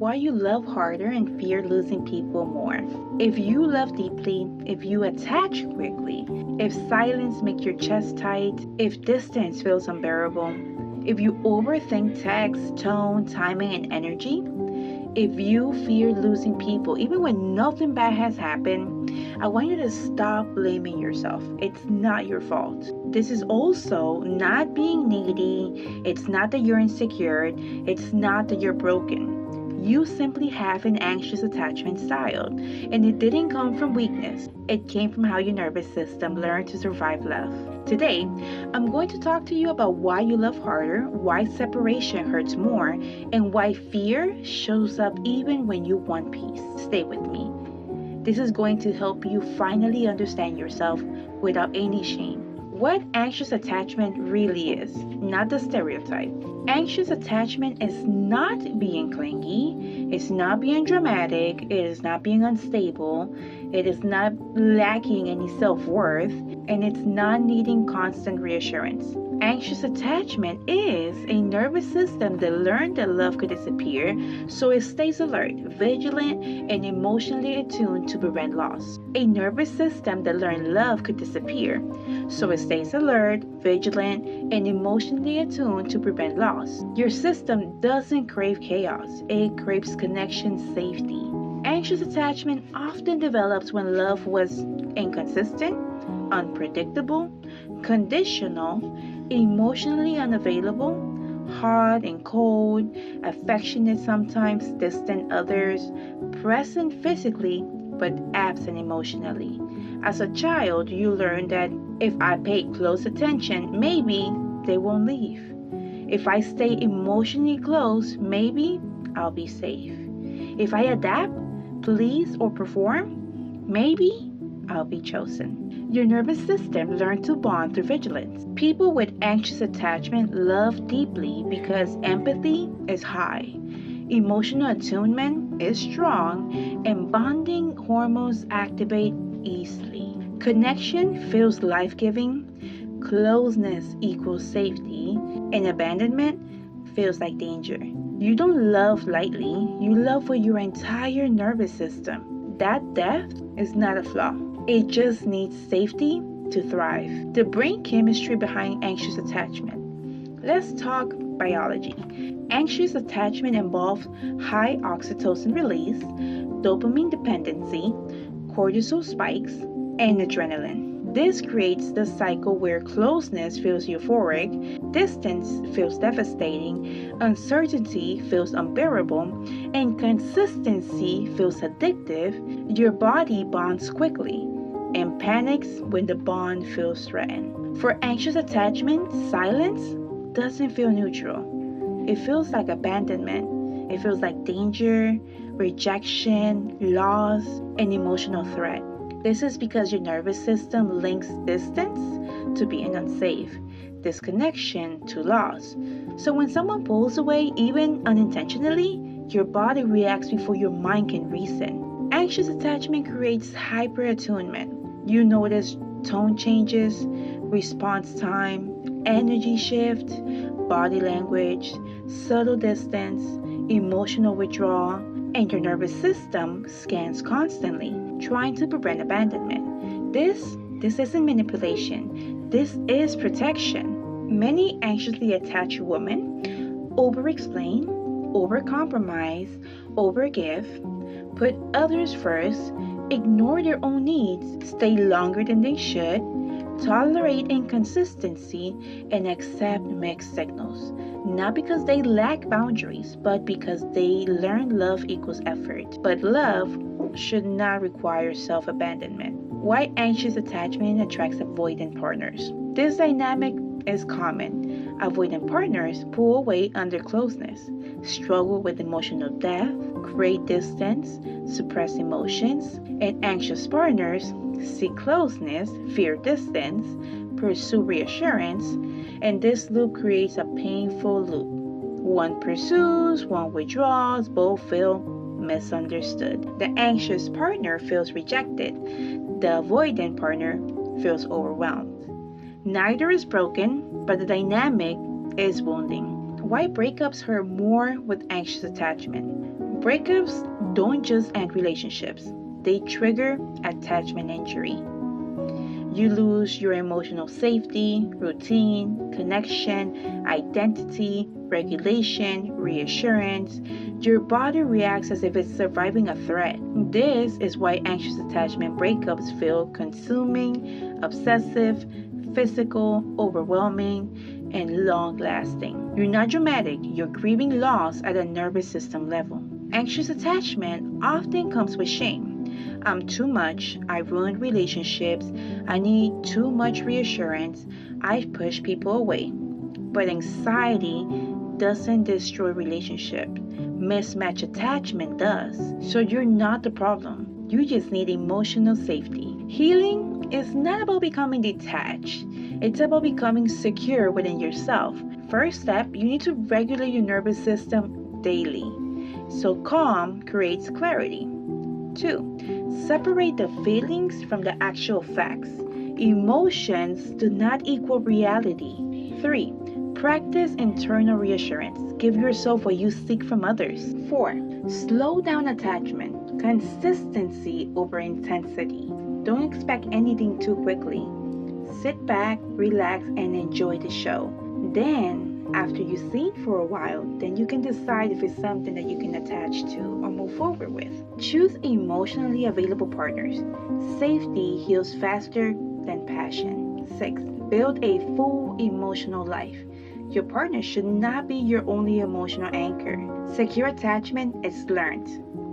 why you love harder and fear losing people more. If you love deeply, if you attach quickly, if silence makes your chest tight, if distance feels unbearable, if you overthink text, tone, timing, and energy, if you fear losing people even when nothing bad has happened, I want you to stop blaming yourself. It's not your fault. This is also not being needy. It's not that you're insecure. It's not that you're broken. You simply have an anxious attachment style, and it didn't come from weakness. It came from how your nervous system learned to survive love. Today, I'm going to talk to you about why you love harder, why separation hurts more, and why fear shows up even when you want peace. Stay with me. This is going to help you finally understand yourself without any shame. What anxious attachment really is, not the stereotype. Anxious attachment is not being clingy, it's not being dramatic, it is not being unstable, it is not lacking any self-worth, and it's not needing constant reassurance. Anxious attachment is a nervous system that learned that love could disappear, so it stays alert, vigilant, and emotionally attuned to prevent loss. A nervous system that learned love could disappear, so it stays alert, vigilant, and emotionally attuned to prevent loss. Your system doesn't crave chaos, it craves connection, safety. Anxious attachment often develops when love was inconsistent, unpredictable, conditional, emotionally unavailable, hard and cold, affectionate sometimes, distant others, present physically but absent emotionally. As a child, you learn that if I pay close attention, maybe they won't leave. If I stay emotionally close, maybe I'll be safe. If I adapt, please, or perform, maybe I'll be chosen. Your nervous system learned to bond through vigilance. People with anxious attachment love deeply because empathy is high, emotional attunement is strong, and bonding hormones activate easily. Connection feels life-giving, closeness equals safety, and abandonment feels like danger. You don't love lightly, you love with your entire nervous system. That depth is not a flaw. It just needs safety to thrive. The brain chemistry behind anxious attachment. Let's talk biology. Anxious attachment involves high oxytocin release, dopamine dependency, cortisol spikes, and adrenaline. This creates the cycle where closeness feels euphoric, distance feels devastating, uncertainty feels unbearable, and consistency feels addictive. Your body bonds quickly and panics when the bond feels threatened. For anxious attachment, silence doesn't feel neutral. It feels like abandonment. It feels like danger, rejection, loss, and emotional threat. This is because your nervous system links distance to being unsafe, disconnection to loss. So when someone pulls away, even unintentionally, your body reacts before your mind can reason. Anxious attachment creates hyperattunement. You notice tone changes, response time, energy shift, body language, subtle distance, emotional withdrawal, and your nervous system scans constantly, trying to prevent abandonment. This isn't manipulation. This is protection. Many anxiously attached women over-explain, over-compromise, over-give, put others first, ignore their own needs, stay longer than they should, tolerate inconsistency, and accept mixed signals. Not because they lack boundaries, but because they learn love equals effort. But love should not require self-abandonment. Why anxious attachment attracts avoidant partners? This dynamic is common. Avoidant partners pull away under closeness, struggle with emotional depth, create distance, suppress emotions, and anxious partners seek closeness, fear distance, pursue reassurance, and this loop creates a painful loop. One pursues, one withdraws, both feel misunderstood. The anxious partner feels rejected. The avoidant partner feels overwhelmed. Neither is broken, but the dynamic is wounding. Why breakups hurt more with anxious attachment? Breakups don't just end relationships, they trigger attachment injury. You lose your emotional safety, routine, connection, identity, regulation, reassurance. Your body reacts as if it's surviving a threat. This is why anxious attachment breakups feel consuming, obsessive, physical, overwhelming, and long lasting. You're not dramatic, you're grieving loss at a nervous system level. Anxious attachment often comes with shame. I'm too much, I ruined relationships, I need too much reassurance, I push people away. But anxiety doesn't destroy relationship. Mismatch attachment does. So you're not the problem. You just need emotional safety. Healing is not about becoming detached. It's about becoming secure within yourself. First step, you need to regulate your nervous system daily. So calm creates clarity. 2. Separate the feelings from the actual facts. Emotions do not equal reality. 3. Practice internal reassurance. Give yourself what you seek from others. 4. Slow down attachment. Consistency over intensity. Don't expect anything too quickly. Sit back, relax, and enjoy the show. Then, after you've seen for a while, then you can decide if it's something that you can attach to or move forward with. Choose emotionally available partners. Safety heals faster than passion. 6. Build a full emotional life. Your partner should not be your only emotional anchor. Secure attachment is learned,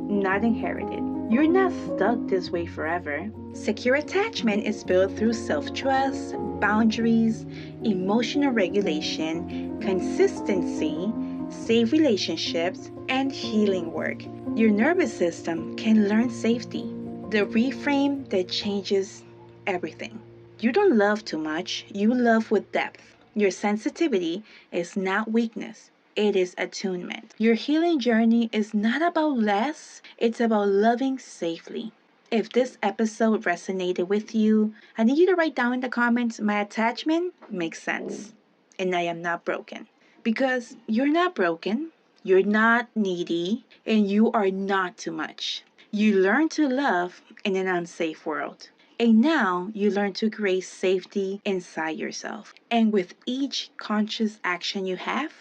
not inherited. You're not stuck this way forever. Secure attachment is built through self-trust, boundaries, emotional regulation, consistency, safe relationships, and healing work. Your nervous system can learn safety. The reframe that changes everything. You don't love too much, you love with depth. Your sensitivity is not weakness. It is attunement. Your healing journey is not about less, it's about loving safely. If this episode resonated with you, I need you to write down in the comments, my attachment makes sense, and I am not broken. Because you're not broken, you're not needy, and you are not too much. You learn to love in an unsafe world. And now you learn to create safety inside yourself. And with each conscious action you have,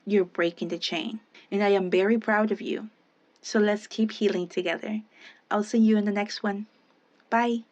you're breaking the chain. And I am very proud of you. So let's keep healing together. I'll see you in the next one. Bye.